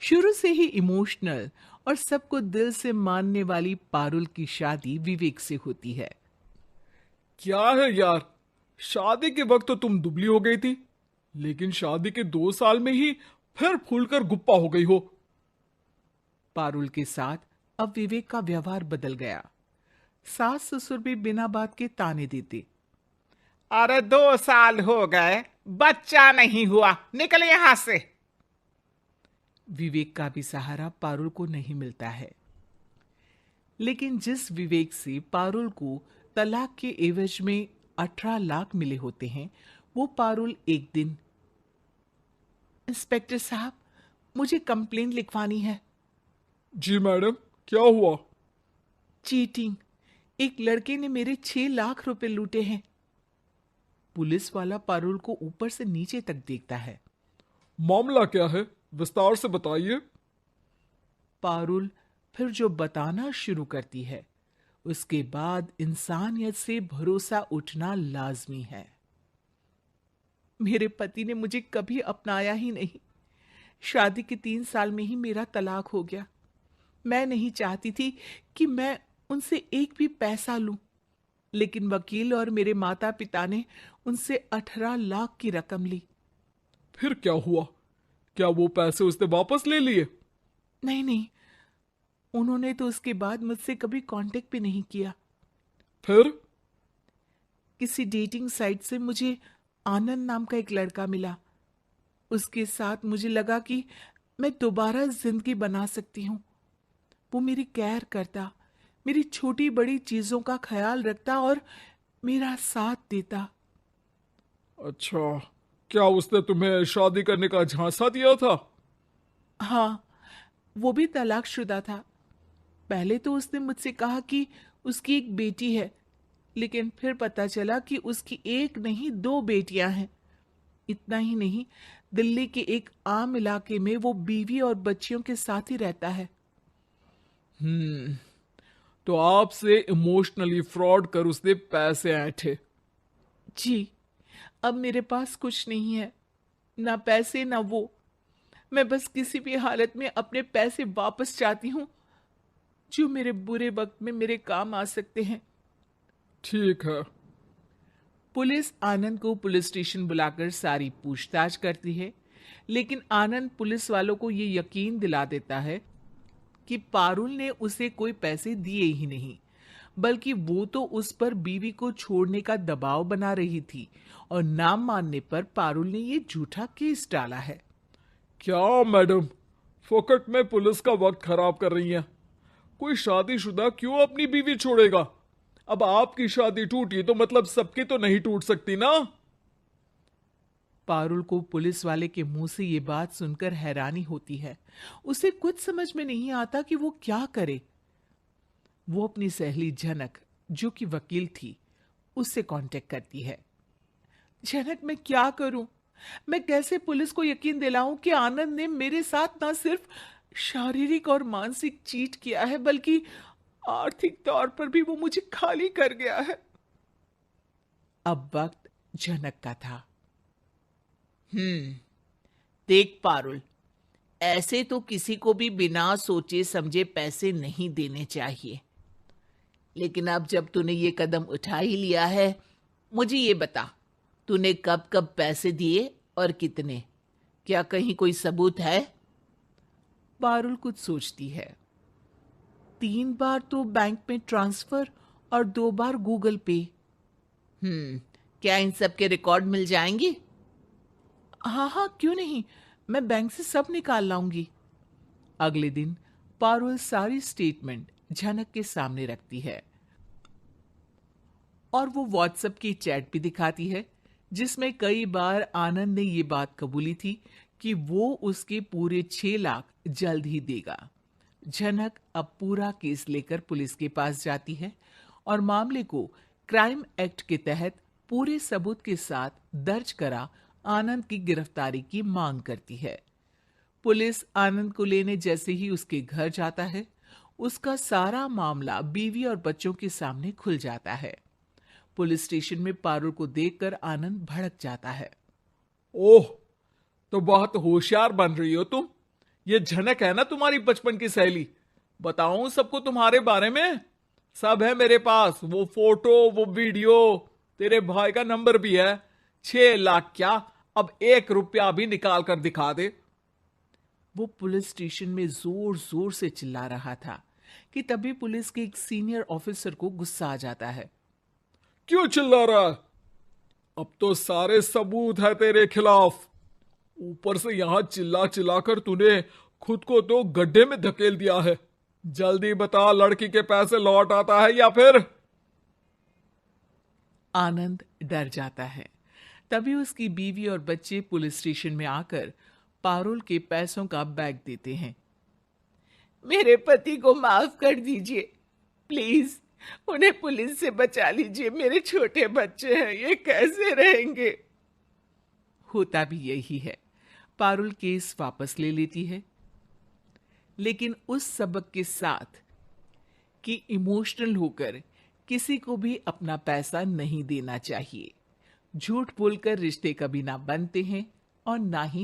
शुरू से ही इमोशनल और सबको दिल से मानने वाली पारुल की शादी विवेक से होती है। क्या है यार, शादी के वक्त तो तुम दुबली हो गई थी, लेकिन शादी के 2 साल में ही फिर फूलकर गुप्पा हो गई हो। पारुल के साथ अब विवेक का व्यवहार बदल गया। सास ससुर भी बिना बात के ताने देते। अरे 2 साल हो गए, बच्चा नहीं हुआ, निकल यहां से। विवेक का भी सहारा पारुल को नहीं मिलता है। लेकिन जिस विवेक से पारुल को तलाक के एवज में 18 लाख मिले होते हैं, वो पारुल एक दिन, इंस्पेक्टर साहब, मुझे कंप्लेंट लिखवानी है। जी मैडम, क्या हुआ? चीटिंग, एक लड़के ने मेरे 6 लाख रुपए लूटे हैं। पुलिस वाला पारुल को ऊपर से नीचे तक देखता है। मामला क्या है, विस्तार से बताइए। पारुल फिर जो बताना शुरू करती है, उसके बाद इंसानियत से भरोसा उठना लाजमी है। मेरे पति ने मुझे कभी अपनाया ही नहीं। शादी के 3 साल में ही मेरा तलाक हो गया। मैं नहीं चाहती थी कि मैं उनसे एक भी पैसा लूं, लेकिन वकील और मेरे माता पिता ने उनसे 18 लाख की रकम ली। फिर क्या हुआ? क्या वो पैसे उसने वापस ले लिए? नहीं नहीं, उन्होंने तो उसके बाद मुझसे कभी कांटेक्ट भी नहीं किया। फिर? किसी डेटिंग साइट से मुझे आनंद नाम का एक लड़का मिला। उसके साथ मुझे लगा कि मैं दोबारा जिंदगी बना सकती हूँ। वो मेरी केयर करता, मेरी छोटी बड़ी चीजों का ख्याल रखता और मेरा साथ देता। अच्छा, क्या उसने तुम्हें शादी करने का झांसा दिया था? हाँ, वो भी तलाकशुदा था। पहले तो उसने मुझसे कहा कि उसकी एक बेटी है, लेकिन फिर पता चला कि उसकी एक नहीं 2 बेटियां हैं। इतना ही नहीं, दिल्ली के एक आम इलाके में वो बीवी और बच्चियों के साथ ही रहता है। तो आपसे इमोशनली फ्रॉड कर उसने पैसे ऐंठे। जी, अब मेरे पास कुछ नहीं है, ना पैसे ना वो। मैं बस किसी भी हालत में अपने पैसे वापस चाहती हूँ, जो मेरे बुरे वक्त में मेरे काम आ सकते हैं। ठीक है। पुलिस आनंद को पुलिस स्टेशन बुलाकर सारी पूछताछ करती है, लेकिन आनंद पुलिस वालों को ये यकीन दिला देता है कि पारुल ने उसे कोई पैसे दिए ही नहीं, बल्कि वो तो उस पर बीवी को छोड़ने का दबाव बना रही थी और ना मानने पर पारुल ने ये झूठा केस डाला है। क्या मैडम, फोकट में पुलिस का वक्त खराब कर रही हैं? कोई शादीशुदा क्यों अपनी बीवी छोड़ेगा? अब आपकी शादी टूटी तो मतलब सबकी तो नहीं टूट सकती ना। पारुल को पुलिस वाले के मुंह से ये बात सुनकर हैरानी होती है। उसे कुछ समझ में नहीं आता कि वो क्या करे। वो अपनी सहेली झनक, जो कि वकील थी, उससे कांटेक्ट करती है। झनक, मैं क्या करूं? मैं कैसे पुलिस को यकीन दिलाऊं कि आनंद ने मेरे साथ ना सिर्फ शारीरिक और मानसिक चीट किया है, बल्कि आर्थिक तौर पर भी वो मुझे खाली कर गया है। अब वक्त झनक का था। देख पारुल, ऐसे तो किसी को भी बिना सोचे समझे पैसे नहीं देने चाहिए। लेकिन अब जब तूने ये कदम उठा ही लिया है, मुझे ये बता, तूने कब कब पैसे दिए और कितने? क्या कहीं कोई सबूत है? पारुल कुछ सोचती है। 3 बार तो बैंक में ट्रांसफर और 2 बार गूगल पे। क्या इन सब के रिकॉर्ड मिल जाएंगे? हाँ हाँ, क्यों नहीं, मैं बैंक से सब निकाल लाऊंगी। अगले दिन पारुल सारी स्टेटमेंट झनक के सामने रखती है और वो व्हाट्सएप की चैट भी दिखाती है, जिसमें कई बार आनंद ने ये बात कबूली थी कि वो उसके पूरे 6 लाख जल्द ही देगा। झनक अब पूरा केस लेकर पुलिस के पास जाती है और मामले को क्राइम एक्ट के तहत पूरे सबूत के साथ दर्ज करा आनंद की गिरफ्तारी की मांग करती है। पुलिस आनंद को लेने जैसे ही उसके घर जाता है, उसका सारा मामला बीवी और बच्चों के सामने खुल जाता है। पुलिस स्टेशन में पारुल को देखकर आनंद भड़क जाता है। ओह, तो बहुत होशियार बन रही हो तुम। ये झनक है ना तुम्हारी बचपन की सहेली? बताऊं सबको तुम्हारे बारे में? सब है मेरे पास, वो फोटो, वो वीडियो, तेरे भाई का नंबर भी है। 6 लाख क्या, अब 1 रुपया भी निकाल कर दिखा दे। वो पुलिस स्टेशन में जोर जोर से चिल्ला रहा था कि तभी पुलिस के एक सीनियर ऑफिसर को गुस्सा आ जाता है। क्यों चिल्ला रहा है? अब तो सारे सबूत है तेरे खिलाफ। ऊपर से यहां चिल्ला चिल्ला कर तूने खुद को तो गड्ढे में धकेल दिया है। जल्दी बता, लड़की के पैसे लौट आता है या फिर? आनंद डर जाता है। तभी उसकी बीवी और बच्चे पुलिस स्टेशन में आकर पारुल के पैसों का बैग देते हैं। मेरे पति को माफ कर दीजिए, प्लीज उन्हें पुलिस से बचा लीजिए। मेरे छोटे बच्चे हैं, ये कैसे रहेंगे? होता भी यही है। पारुल केस वापस ले लेती है, लेकिन उस सबक के साथ कि इमोशनल होकर किसी को भी अपना पैसा नहीं देना चाहिए। झूठ बोलकर रिश्ते कभी ना बनते हैं और ना ही